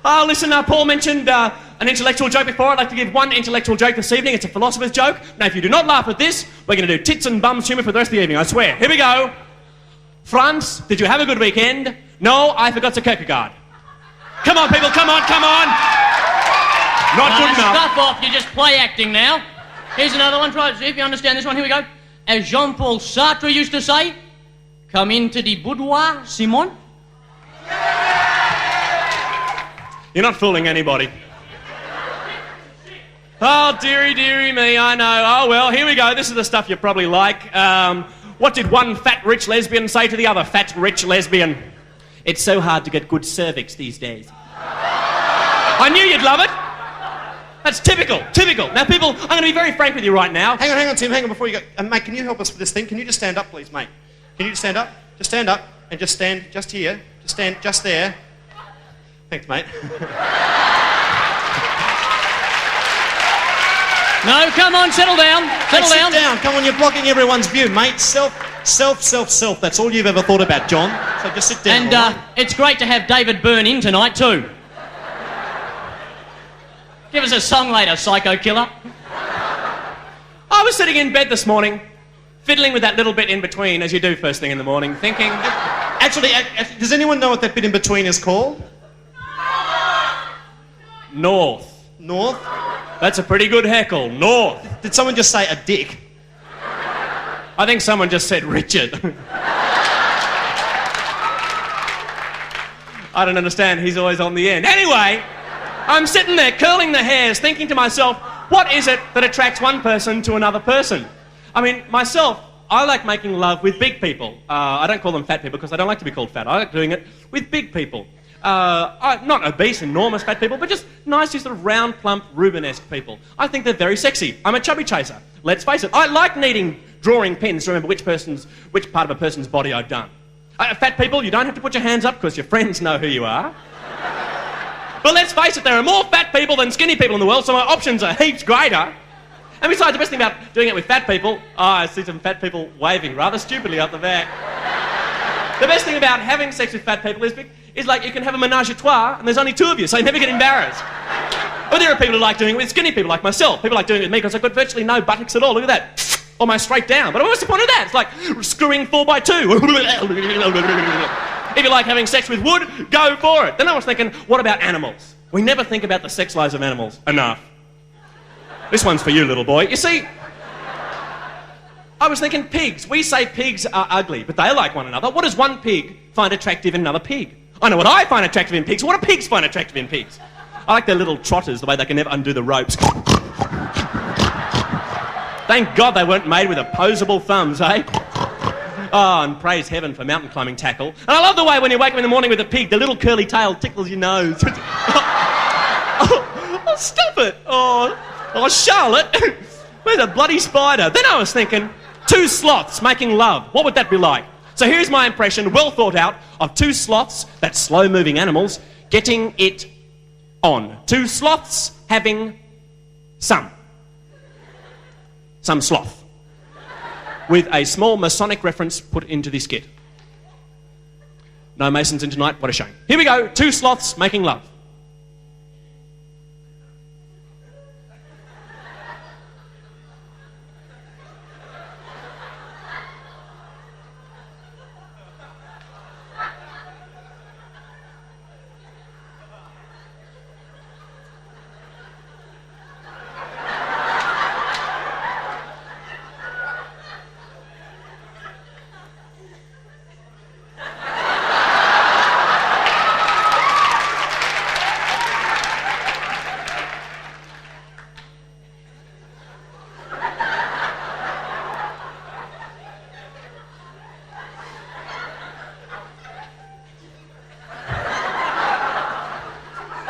Listen, Paul mentioned an intellectual joke before. I'd like to give one intellectual joke this evening. It's a philosopher's joke. Now, if you do not laugh at this, we're going to do tits and bums humour for the rest of the evening, I swear. Here we go. France, did you have a good weekend? No, I forgot to Kierkegaard. Come on, people, come on, come on. Not good enough. Stuff off, you're just play acting now. Here's another one, try to see if you understand this one. Here we go. As Jean-Paul Sartre used to say, come into the boudoir, Simon. You're not fooling anybody. Oh, dearie, dearie me, I know. Oh, well, here we go. This is the stuff you probably like. What did one fat, rich lesbian say to the other fat, rich lesbian? It's so hard to get good cervix these days. I knew you'd love it. That's typical, typical. Now, people, I'm going to be very frank with you right now. Hang on, Tim, hang on before you go. Mate, can you help us with this thing? Can you just stand up, please, mate? Can you just stand up? Just stand up and just stand just here. Just stand just there. Thanks, mate. No, come on, settle down. Settle down. Sit down. Come on, you're blocking everyone's view, mate. Self. That's all you've ever thought about, John. So just sit down. And it's great to have David Byrne in tonight, too. Give us a song later, psycho killer. I was sitting in bed this morning, fiddling with that little bit in between, as you do first thing in the morning, thinking... Actually, does anyone know what that bit in between is called? North. North? That's a pretty good heckle. North. Did someone just say a dick? I think someone just said Richard. I don't understand. He's always on the end. Anyway, I'm sitting there curling the hairs, thinking to myself, what is it that attracts one person to another person? I mean, myself, I like making love with big people. I don't call them fat people because I don't like to be called fat. I like doing it with big people. Not obese, enormous fat people, but just nice, sort of round, plump, Rubenesque people. I think they're very sexy. I'm a chubby chaser. Let's face it. I like drawing pins to remember which part of a person's body I've done. Fat people, you don't have to put your hands up because your friends know who you are. But let's face it, there are more fat people than skinny people in the world, so my options are heaps greater. And besides, the best thing about doing it with fat people... I see some fat people waving rather stupidly up the back. The best thing about having sex with fat people is like you can have a menage a trois and there's only two of you, so you never get embarrassed. But there are people who like doing it with skinny people like myself. People like doing it with me because I've got virtually no buttocks at all. Look at that. Almost straight down. But what's the point of that? It's like screwing 4x2. If you like having sex with wood, go for it. Then I was thinking, what about animals? We never think about the sex lives of animals enough. This one's for you, little boy. You see, I was thinking pigs. We say pigs are ugly, but they like one another. What does one pig find attractive in another pig? I know what I find attractive in pigs. What do pigs find attractive in pigs? I like their little trotters, the way they can never undo the ropes. Thank God they weren't made with opposable thumbs, eh? Oh, and praise heaven for mountain climbing tackle. And I love the way when you wake up in the morning with a pig, the little curly tail tickles your nose. Oh, stop it. Oh, Charlotte, where's a bloody spider? Then I was thinking, two sloths making love. What would that be like? So here's my impression, well thought out, of two sloths, that's slow-moving animals, getting it on. Two sloths having some sloth. With a small Masonic reference put into the skit. No Masons in tonight, what a shame. Here we go, two sloths making love.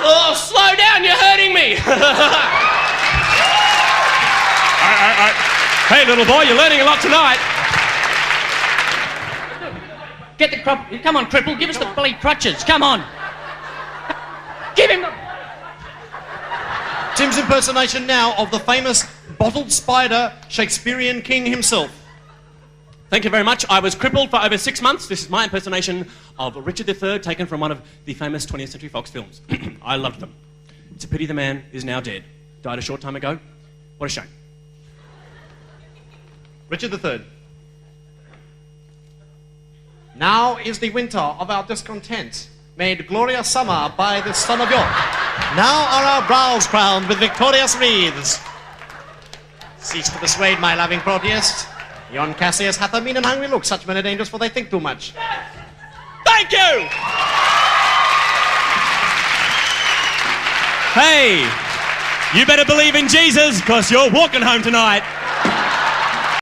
Oh, slow down, you're hurting me. Hey, little boy, you're learning a lot tonight. Get the come on, cripple, give us the bloody crutches, come on. Give him the... Tim's impersonation now of the famous bottled spider Shakespearean king himself. Thank you very much. I was crippled for over 6 months. This is my impersonation of Richard III, taken from one of the famous 20th Century Fox films. I loved them. It's a pity the man is now dead. Died a short time ago. What a shame. Richard III. Now is the winter of our discontent, made glorious summer by the son of York. Now are our brows crowned with victorious wreaths. Cease to persuade, my loving Proteus. Yon Cassius hath a mean and hungry look. Such men are dangerous, for they think too much. Thank you! Hey, you better believe in Jesus, because you're walking home tonight.